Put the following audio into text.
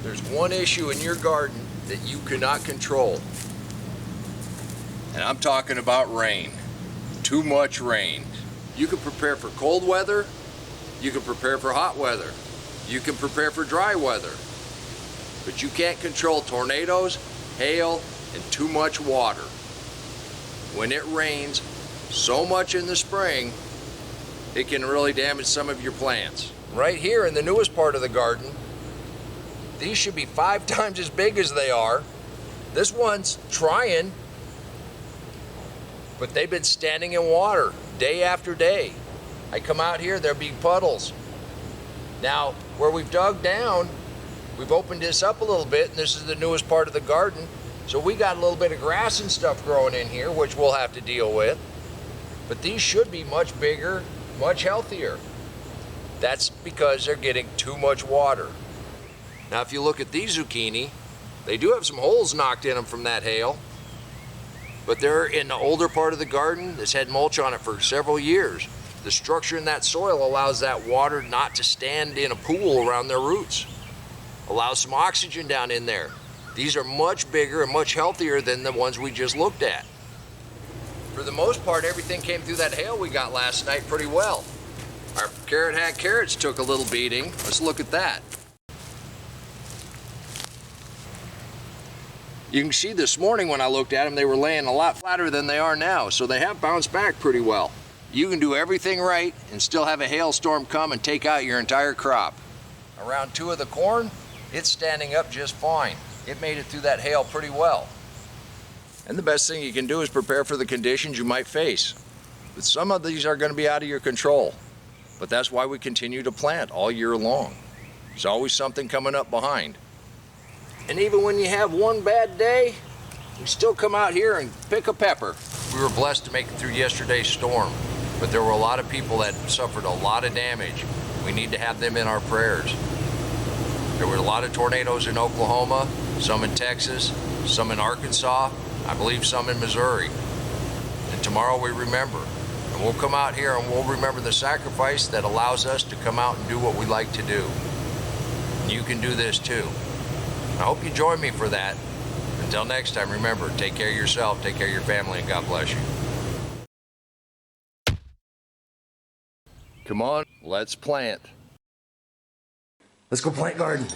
There's one issue in your garden that you cannot control. And I'm talking about rain. Too much rain. You can prepare for cold weather. You can prepare for hot weather. You can prepare for dry weather. But you can't control tornadoes, hail, and too much water. When it rains so much in the spring, it can really damage some of your plants. Right here in the newest part of the garden, these should be 5 times as big as they are. This one's trying, but they've been standing in water day after day. I come out here, there'll be puddles. Now, where we've dug down, we've opened this up a little bit, and this is the newest part of the garden. So we got a little bit of grass and stuff growing in here, which we'll have to deal with. But these should be much bigger, much healthier. That's because they're getting too much water. Now, if you look at these zucchini, they do have some holes knocked in them from that hail, but they're in the older part of the garden that's had mulch on it for several years. The structure in that soil allows that water not to stand in a pool around their roots. Allows some oxygen down in there. These are much bigger and much healthier than the ones we just looked at. For the most part, everything came through that hail we got last night pretty well. Our carrot hat carrots took a little beating. Let's look at that. You can see this morning when I looked at them, they were laying a lot flatter than they are now, so they have bounced back pretty well. You can do everything right and still have a hailstorm come and take out your entire crop. Around 2 of the corn, it's standing up just fine. It made it through that hail pretty well. And the best thing you can do is prepare for the conditions you might face. But some of these are going to be out of your control. But that's why we continue to plant all year long. There's always something coming up behind. And even when you have one bad day, we still come out here and pick a pepper. We were blessed to make it through yesterday's storm, but there were a lot of people that suffered a lot of damage. We need to have them in our prayers. There were a lot of tornadoes in Oklahoma, some in Texas, some in Arkansas, I believe some in Missouri. And tomorrow we remember. And we'll come out here and we'll remember the sacrifice that allows us to come out and do what we like to do. And you can do this too. I hope you join me for that. Until next time, remember, take care of yourself, take care of your family, and God bless you. Come on, let's plant. Let's go plant garden.